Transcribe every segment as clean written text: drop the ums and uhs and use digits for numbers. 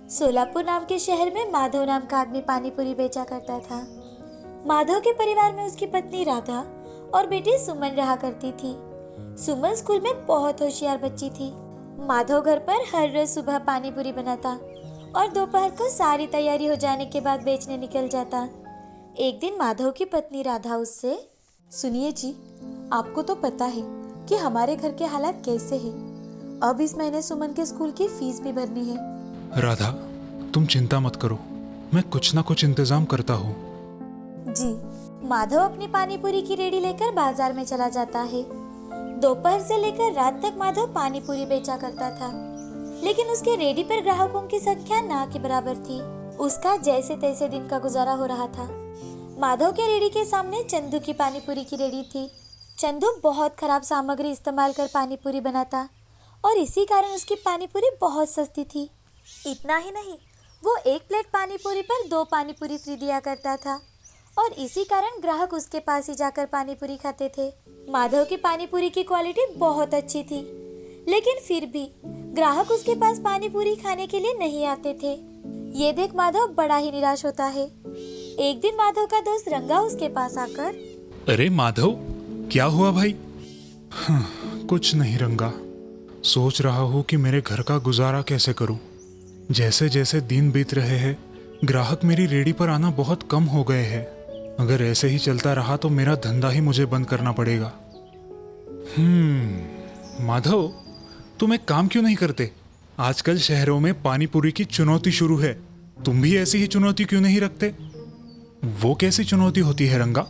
सोलापुर नाम के शहर में माधव नाम का आदमी पानी पूरी बेचा करता था। माधव के परिवार में उसकी पत्नी राधा और बेटी सुमन रहा करती थी। सुमन स्कूल में बहुत होशियार बच्ची थी। माधव घर पर हर रोज सुबह पानी पूरी बनाता और दोपहर को सारी तैयारी हो जाने के बाद बेचने निकल जाता। एक दिन माधव की पत्नी राधा उससे, सुनिए जी, आपको तो पता है कि हमारे घर के हालात कैसे हैं। अब इस महीने सुमन के स्कूल की फीस भी भरनी है। राधा, तुम चिंता मत करो, मैं कुछ ना कुछ इंतजाम करता हूँ। जी। माधव अपनी पानी पूरी की रेडी लेकर बाजार में चला जाता है। दोपहर से लेकर रात तक माधव पानी पूरी बेचा करता था, लेकिन उसके रेडी पर ग्राहकों की संख्या ना के बराबर थी। उसका जैसे तैसे दिन का गुजारा हो रहा था। माधव के रेडी के सामने चंदू की पानी पूरी की रेडी थी। चंदू बहुत खराब सामग्री इस्तेमाल कर पानी पूरी बनाता और इसी कारण उसकी पानी पूरी बहुत सस्ती थी। इतना ही नहीं, वो एक प्लेट पानी पूरी पर 2 पानी पूरी फ्री दिया करता था और इसी कारण ग्राहक उसके पास ही जाकर पानी पूरी खाते थे। माधव की पानी पूरी की क्वालिटी बहुत अच्छी थी, लेकिन फिर भी ग्राहक उसके पास पानी पूरी खाने के लिए नहीं आते थे। ये देख माधव बड़ा ही निराश होता है। एक दिन माधव का दोस्त रंगा उसके पास आकर, अरे माधव, क्या हुआ भाई? कुछ नहीं रंगा, सोच रहा हूँ कि मेरे घर का गुजारा कैसे करूँ। जैसे जैसे दिन बीत रहे हैं, ग्राहक मेरी रेडी पर आना बहुत कम हो गए हैं। अगर ऐसे ही चलता रहा तो मेरा धंधा ही मुझे बंद करना पड़ेगा। माधव, तुम एक काम क्यों नहीं करते? आजकल शहरों में पानी पूरी की चुनौती शुरू है, तुम भी ऐसी ही चुनौती क्यों नहीं रखते? वो कैसी चुनौती होती है रंगा?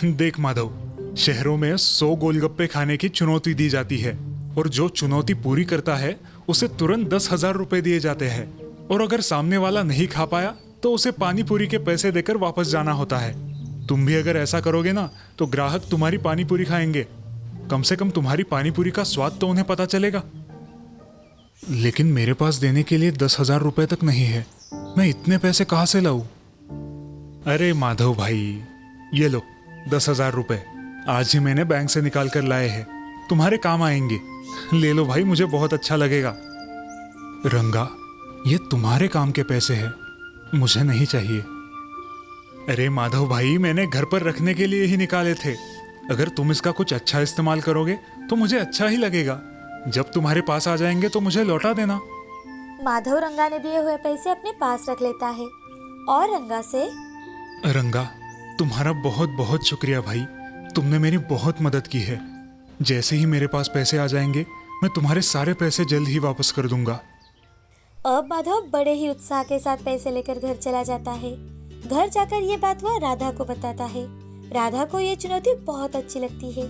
देख माधव, शहरों में 100 गोलगप्पे खाने की चुनौती दी जाती है और जो चुनौती पूरी करता है उसे तुरंत 10,000 रुपए दिए जाते हैं, और अगर सामने वाला नहीं खा पाया तो उसे पानी पूरी के पैसे देकर वापस जाना होता है। तुम भी अगर ऐसा करोगे ना तो ग्राहक तुम्हारी पानी पूरी खाएंगे। कम से कम तुम्हारी पानी पूरी का स्वाद तो उन्हें पता चलेगा। लेकिन मेरे पास देने के लिए 10,000 रुपए तक नहीं है, मैं इतने पैसे कहाँ से लाऊं? अरे माधव भाई, ये लो 10,000 रुपए, आज ही मैंने बैंक से निकाल कर लाए हैं, तुम्हारे काम आएंगे। ले लो भाई, मुझे बहुत अच्छा लगेगा। रंगा, ये तुम्हारे काम के पैसे हैं, मुझे नहीं चाहिए। अरे माधव भाई, मैंने घर पर रखने के लिए ही निकाले थे। अगर तुम इसका कुछ अच्छा इस्तेमाल करोगे तो मुझे अच्छा ही लगेगा। जब तुम्हारे पास आ जाएंगे तो मुझे लौटा देना। माधव रंगा ने दिए हुए पैसे अपने पास रख लेता है और रंगा से, रंगा, तुम्हारा बहुत बहुत शुक्रिया भाई, तुमने मेरी बहुत मदद की है। जैसे ही मेरे पास पैसे आ जाएंगे मैं तुम्हारे सारे पैसे जल्द ही वापस कर दूंगा। अब माधव बड़े ही उत्साह के साथ पैसे लेकर घर चला जाता है। घर जाकर ये बात वह राधा को बताता है। राधा को ये चुनौती बहुत अच्छी लगती है।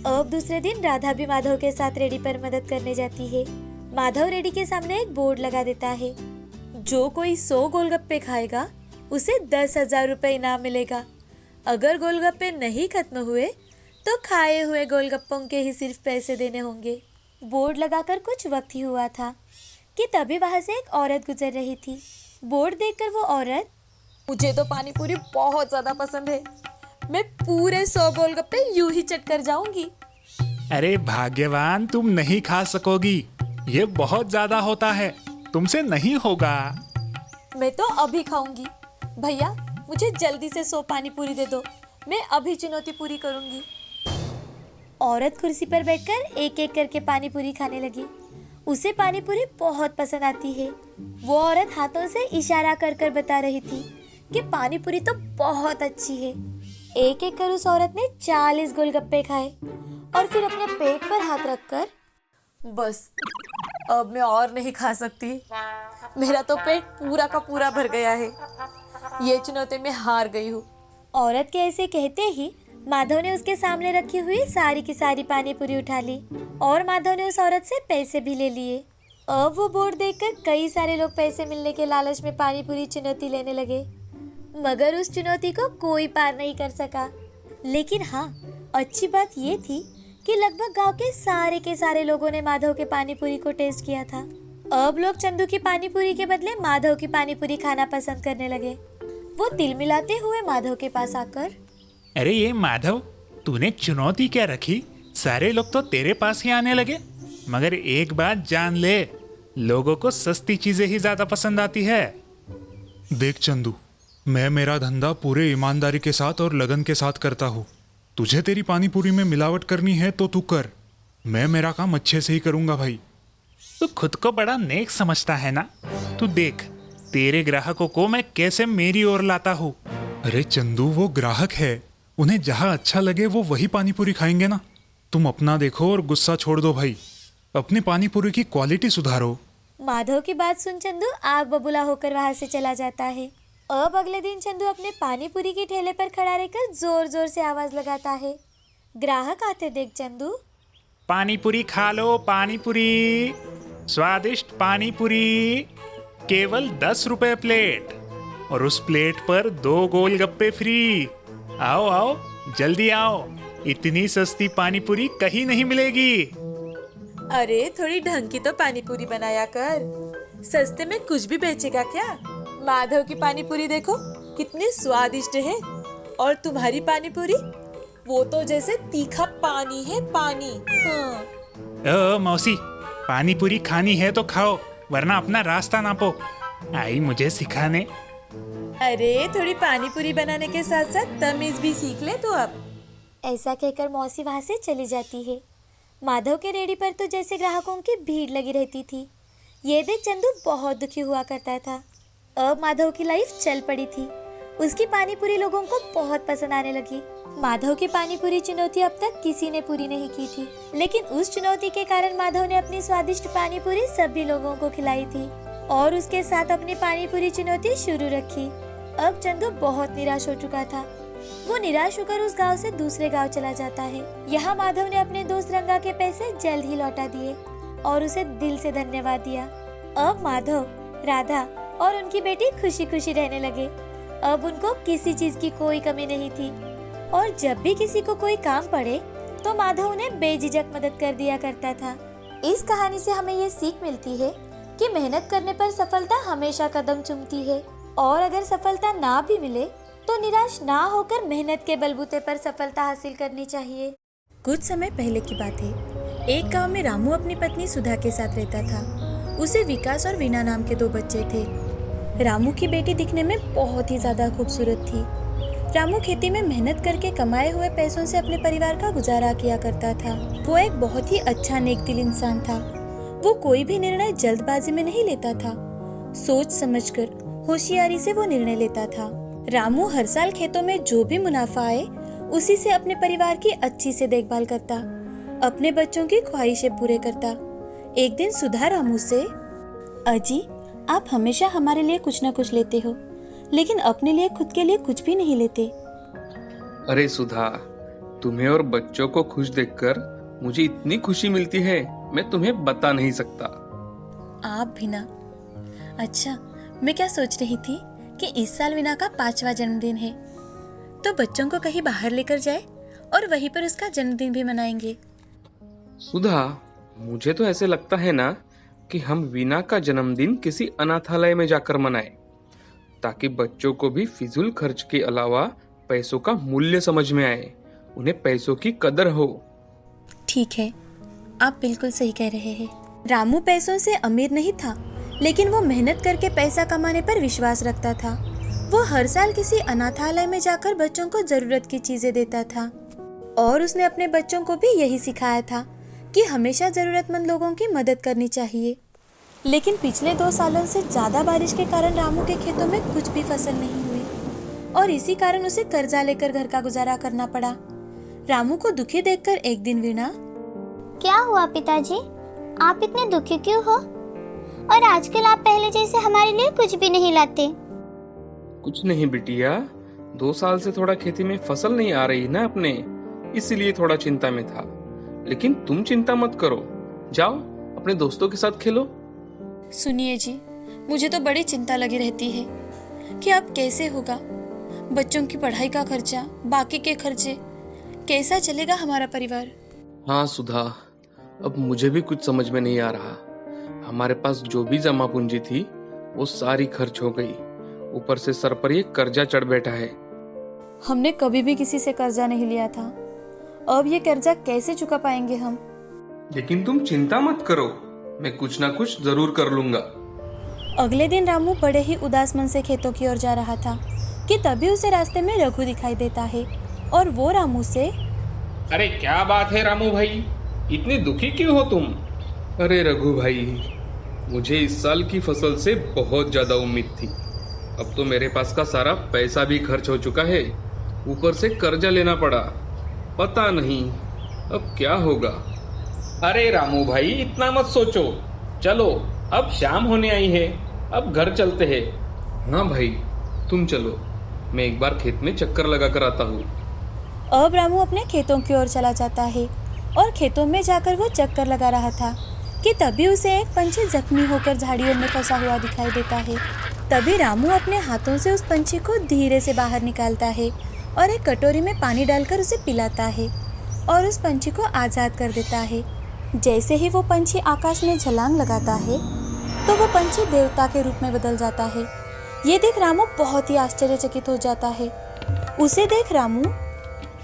अब दूसरे दिन राधा भी माधव के साथ रेडी पर मदद करने जाती है। माधव रेडी के सामने एक बोर्ड लगा देता है, जो कोई 100 गोलगप्पे खाएगा उसे 10,000 रुपए इनाम मिलेगा। अगर गोलगप्पे नहीं खत्म हुए तो खाए हुए गोलगप्पों के ही सिर्फ पैसे देने होंगे। बोर्ड लगाकर कुछ वक्त ही हुआ था कि तभी वहां से एक औरत गुजर रही थी। बोर्ड देखकर वो औरत, मुझे तो पानी पूरी बहुत ज्यादा पसंद है, मैं पूरे 100 गोलगप्पे यूं ही चट कर जाऊंगी। अरे भाग्यवान, तुम नहीं खा सकोगी, ये बहुत ज्यादा होता है, तुमसे नहीं होगा। मैं तो अभी खाऊंगी। भैया, मुझे जल्दी से 100 पानी पूरी दे दो, मैं अभी चुनौती पूरी करूंगी। औरत कुर्सी पर बैठकर एक एक करके पानी पूरी खाने लगी। उसे पानी पूरी बहुत पसंद आती है। वो औरत हाथों से इशारा कर कर बता रही थी कि पानी पूरी तो बहुत अच्छी है। एक एक कर उस औरत ने 40 गोलगप्पे खाए और फिर अपने पेट पर हाथ रखकर, बस, अब मैं और नहीं खा सकती, मेरा तो पेट पूरा का पूरा भर गया है, ये चुनौती में हार गई हूँ। औरत के ऐसे कहते ही माधव ने उसके सामने रखी हुई सारी की सारी पानी पूरी उठा ली और माधव ने उस औरत से पैसे भी ले लिए। अब वो बोर्ड देखकर कई सारे लोग पैसे मिलने के लालच में पानी पूरी चुनौती लेने लगे, मगर उस चुनौती को कोई पार नहीं कर सका। लेकिन हाँ, अच्छी बात ये थी कि लगभग गांव के सारे लोगों ने माधव के पानी पूरी को टेस्ट किया था। अब लोग चंदू की पानी पूरी के बदले माधव की पानी पूरी खाना पसंद करने लगे। वो तिल मिलाते हुए माधव के पास आकर, अरे ये माधव, तूने चुनौती क्या रखी? सारे लोग तो तेरे पास ही आने लगे, मगर एक बात जान ले, लोगों को सस्ती चीजें ही ज्यादा पसंद आती है। देख चंदू, मैं मेरा धंधा पूरे ईमानदारी के साथ और लगन के साथ करता हूँ। तुझे तेरी पानी पूरी में मिलावट करनी है तो तू कर, मैं मेरा काम अच्छे से ही करूंगा भाई। तू खुद को बड़ा नेक समझता है ना। तू देख, तेरे ग्राहकों को मैं कैसे मेरी ओर लाता हूँ। अरे चंदू, वो ग्राहक है, उन्हें जहाँ अच्छा लगे वो वही पानी पूरी खाएंगे ना। तुम अपना देखो और गुस्सा छोड़ दो भाई। अपनी पानी पूरी की क्वालिटी सुधारो। माधव की बात सुन चंदू आग बबूला होकर वहां से चला जाता है। अब अगले दिन चंदू अपने पानी पूरी के ठेले पर खड़ा रहकर जोर जोर से आवाज लगाता है। ग्राहक आते देख चंदू, पानी पूरी खा लो, पानी पूरी, स्वादिष्ट पानी पूरी, केवल 10 रुपए प्लेट, और उस प्लेट पर 2 गोलगप्पे फ्री। आओ आओ, जल्दी आओ, इतनी सस्ती पानी पूरी कहीं नहीं मिलेगी। अरे थोड़ी ढंग की तो पानी पूरी बनाया कर, सस्ते में कुछ भी बेचेगा क्या? माधव की पानी पूरी देखो कितनी स्वादिष्ट है, और तुम्हारी पानी पूरी वो तो जैसे तीखा पानी है, पानी। हाँ। ओ मौसी, पानी पूरी खानी है तो खाओ, वरना अपना रास्ता नापो। आई मुझे सिखाने। अरे थोड़ी पानी पूरी बनाने के साथ साथ तमीज भी सीख ले तू अब। ऐसा कहकर मौसी वहां से चली जाती है। माधव के रेडी पर तो जैसे ग्राहकों की भीड़ लगी रहती थी। ये देख चंदू बहुत दुखी हुआ करता था। अब माधव की लाइफ चल पड़ी थी। उसकी पानी पूरी लोगों को बहुत पसंद आने लगी। माधव की पानी पूरी चुनौती अब तक किसी ने पूरी नहीं की थी, लेकिन उस चुनौती के कारण माधव ने अपनी स्वादिष्ट पानी पूरी सभी लोगों को खिलाई थी और उसके साथ अपनी पानी पूरी चुनौती शुरू रखी। अब चंदू बहुत निराश हो चुका था। वो निराश होकर उस गांव से दूसरे गांव चला जाता है। यहाँ माधव ने अपने दोस्त रंगा के पैसे जल्द ही लौटा दिए और उसे दिल से धन्यवाद दिया। अब माधव, राधा और उनकी बेटी खुशी खुशी रहने लगे। अब उनको किसी चीज की कोई कमी नहीं थी और जब भी किसी को कोई काम पड़े तो माधव उन्हें बेझिझक मदद कर दिया करता था। इस कहानी से हमें ये सीख मिलती है कि मेहनत करने पर सफलता हमेशा कदम चूमती है और अगर सफलता ना भी मिले तो निराश ना होकर मेहनत के बलबूते पर सफलता हासिल करनी चाहिए। कुछ समय पहले की बात है। एक गांव में रामू अपनी पत्नी सुधा के साथ रहता था। उसे विकास और वीना नाम के 2 बच्चे थे। रामू की बेटी दिखने में बहुत ही ज्यादा खूबसूरत थी। रामू खेती में मेहनत करके कमाए हुए पैसों से अपने परिवार का गुजारा किया करता था। वो एक बहुत ही अच्छा नेकदिल इंसान था। वो कोई भी निर्णय जल्दबाजी में नहीं लेता था। सोच समझकर होशियारी से वो निर्णय लेता था। रामू हर साल खेतों में जो भी मुनाफा आए उसी से अपने परिवार की अच्छी से देखभाल करता, अपने बच्चों की ख्वाहिशें पूरे करता। एक दिन सुधा रामू से, अजी आप हमेशा हमारे लिए कुछ न कुछ लेते हो, लेकिन अपने लिए खुद के लिए कुछ भी नहीं लेते। अरे सुधा, तुम्हें और बच्चों को खुश देखकर मुझे इतनी खुशी मिलती है, मैं तुम्हें बता नहीं सकता। आप भी ना। अच्छा, मैं क्या सोच रही थी कि इस साल वीना का 5वां जन्मदिन है, तो बच्चों को कहीं बाहर लेकर जाए और वहीं पर उसका जन्मदिन भी मनाएंगे। सुधा, मुझे तो ऐसे लगता है ना कि हम वीना का जन्मदिन किसी अनाथालय में जाकर मनाएं, ताकि बच्चों को भी फिजूल खर्च के अलावा पैसों का मूल्य समझ में आए, उन्हें पैसों की कदर हो। ठीक है, आप बिल्कुल सही कह रहे हैं। रामू पैसों से अमीर नहीं था, लेकिन वो मेहनत करके पैसा कमाने पर विश्वास रखता था। वो हर साल किसी अनाथालय में जाकर बच्चों को जरूरत की चीजें देता था और उसने अपने बच्चों को भी यही सिखाया था कि हमेशा जरूरतमंद लोगों की मदद करनी चाहिए। लेकिन पिछले 2 सालों से ज्यादा बारिश के कारण रामू के खेतों में कुछ भी फसल नहीं हुई और इसी कारण उसे कर्जा लेकर घर का गुजारा करना पड़ा। रामू को दुखी देखकर एक दिन वीणा, क्या हुआ पिताजी, आप इतने दुखी क्यों हो? और आजकल आप पहले जैसे हमारे लिए कुछ भी नहीं लाते। कुछ नहीं बिटिया, 2 साल से थोड़ा खेती में फसल नहीं आ रही ना अपने, इसलिए थोड़ा चिंता में था। लेकिन तुम चिंता मत करो, जाओ अपने दोस्तों के साथ खेलो। सुनिए जी, मुझे तो बड़ी चिंता लगी रहती है कि अब कैसे होगा। बच्चों की पढ़ाई का खर्चा, बाकी के खर्चे, कैसा चलेगा हमारा परिवार। हाँ सुधा, अब मुझे भी कुछ समझ में नहीं आ रहा। हमारे पास जो भी जमा पूंजी थी वो सारी खर्च हो गई, ऊपर से सर पर ये कर्जा चढ़ बैठा है। हमने कभी भी किसी से कर्जा नहीं लिया था, अब ये कर्जा कैसे चुका पाएंगे हम। लेकिन तुम चिंता मत करो, मैं कुछ ना कुछ जरूर कर लूंगा। अगले दिन रामू बड़े ही उदास मन से खेतों की ओर जा रहा था कि तभी उसे रास्ते में रघु दिखाई देता है और वो रामू से, अरे क्या बात है रामू भाई, इतने दुखी क्यों हो तुम? अरे रघु भाई, मुझे इस साल की फसल से बहुत ज्यादा उम्मीद थी। अब तो मेरे पास का सारा पैसा भी खर्च हो चुका है, ऊपर से कर्जा लेना पड़ा। पता नहीं अब क्या होगा। अरे रामू भाई, इतना मत सोचो। चलो, अब शाम होने आई है, अब घर चलते हैं। हाँ भाई, तुम चलो, मैं एक बार खेत में चक्कर लगा कर आता हूँ। अब रामू अपने खेतों की ओर चला जाता है और खेतों में जाकर वो चक्कर लगा रहा था कि तभी उसे एक पंछी जख्मी होकर झाड़ियों में फंसा हुआ दिखाई देता है। तभी रामू अपने हाथों से उस पंछी को धीरे से बाहर निकालता है और एक कटोरी में पानी डालकर उसे पिलाता है और उस पंछी को आज़ाद कर देता है। जैसे ही वो पंछी आकाश में छलांग लगाता है तो वो पंछी देवता के रूप में बदल जाता है। ये देख रामू बहुत ही आश्चर्यचकित हो जाता है। उसे देख रामू,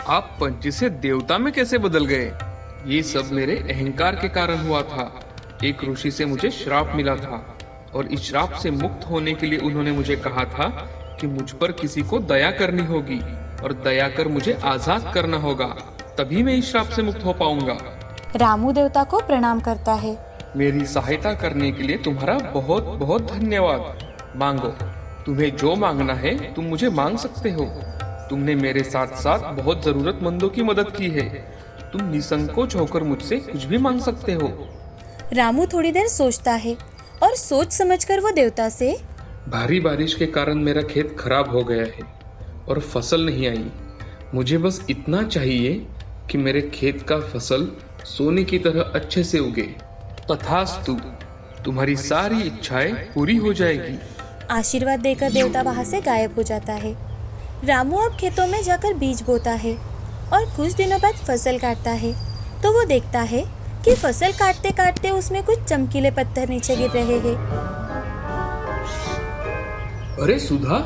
आप पंछी से देवता में कैसे बदल गए? ये सब मेरे अहंकार के कारण हुआ था। एक ऋषि से मुझे श्राप मिला था और इस श्राप से मुक्त होने के लिए उन्होंने मुझे कहा था कि मुझ पर किसी को दया करनी होगी और दया कर मुझे आजाद करना होगा, तभी मैं इस श्राप से मुक्त हो पाऊंगा। रामू देवता को प्रणाम करता है। मेरी सहायता करने के लिए तुम्हारा बहुत बहुत धन्यवाद। मांगो, तुम्हें जो मांगना है तुम मुझे मांग सकते हो। तुमने मेरे साथ साथ बहुत जरूरतमंदों की मदद की है। तुम निसंकोच होकर मुझसे कुछ भी मांग सकते हो। रामू थोड़ी देर सोचता है और सोच समझकर वो देवता से, भारी बारिश के कारण मेरा खेत खराब हो गया है और फसल नहीं आई। मुझे बस इतना चाहिए कि मेरे खेत का फसल सोने की तरह अच्छे से उगे। तथास्तु, तुम्हारी सारी इच्छाएं पूरी हो जाएगी। आशीर्वाद देकर देवता वहां से गायब हो जाता है। रामू अब खेतों में जाकर बीज बोता है और कुछ दिनों बाद फसल काटता है तो वो देखता है कि फसल काटते काटते उसमें कुछ चमकीले पत्थर नीचे गिर रहे हैं। अरे सुधा,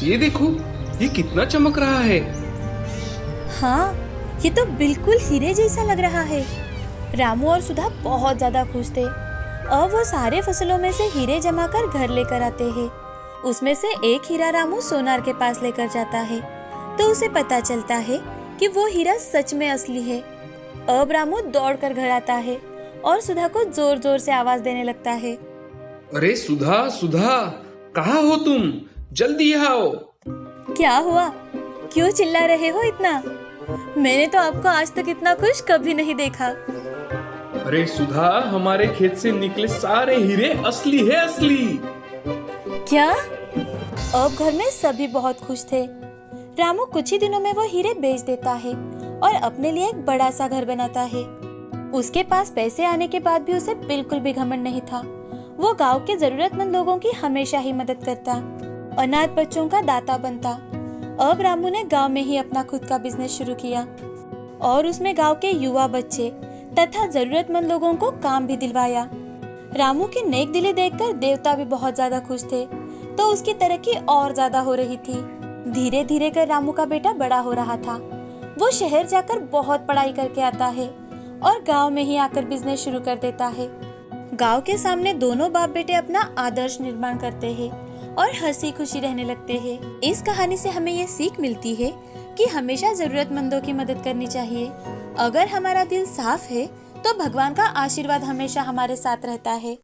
ये देखो, ये कितना चमक रहा है। हाँ, ये तो बिल्कुल हीरे जैसा लग रहा है। रामू और सुधा बहुत ज्यादा खुश थे। अब वो सारे फसलों में से हीरे जमा कर घर लेकर आते हैं। उसमें से एक हीरा रामू सोनार के पास लेकर जाता है तो उसे पता चलता है कि वो हीरा सच में असली है। अब रामू दौड़कर घर आता है और सुधा को जोर जोर से आवाज देने लगता है। अरे सुधा, सुधा, कहाँ हो तुम? जल्दी आओ। क्या हुआ? क्यों चिल्ला रहे हो इतना? मैंने तो आपको आज तक इतना खुश कभी नहीं देखा। अरे सुधा, हमारे खेत से निकले सारे हीरे असली है, असली। क्या? अब घर में सभी बहुत खुश थे। रामू कुछ ही दिनों में वो हीरे बेच देता है और अपने लिए एक बड़ा सा घर बनाता है। उसके पास पैसे आने के बाद भी उसे बिल्कुल भी घमंड नहीं था। वो गांव के जरूरतमंद लोगों की हमेशा ही मदद करता, अनाथ बच्चों का दाता बनता। अब रामू ने गांव में ही अपना खुद का बिजनेस शुरू किया और उसमें गांव के युवा बच्चे तथा जरूरतमंद लोगों को काम भी दिलवाया। रामू की नेक दिली देखकर देवता भी बहुत ज्यादा खुश थे तो उसकी तरक्की और ज्यादा हो रही थी। धीरे धीरे कर रामू का बेटा बड़ा हो रहा था। वो शहर जाकर बहुत पढ़ाई करके आता है और गांव में ही आकर बिजनेस शुरू कर देता है। गांव के सामने दोनों बाप बेटे अपना आदर्श निर्माण करते हैं और हंसी खुशी रहने लगते हैं। इस कहानी से हमें ये सीख मिलती है कि हमेशा जरूरतमंदों की मदद करनी चाहिए। अगर हमारा दिल साफ है तो भगवान का आशीर्वाद हमेशा हमारे साथ रहता है।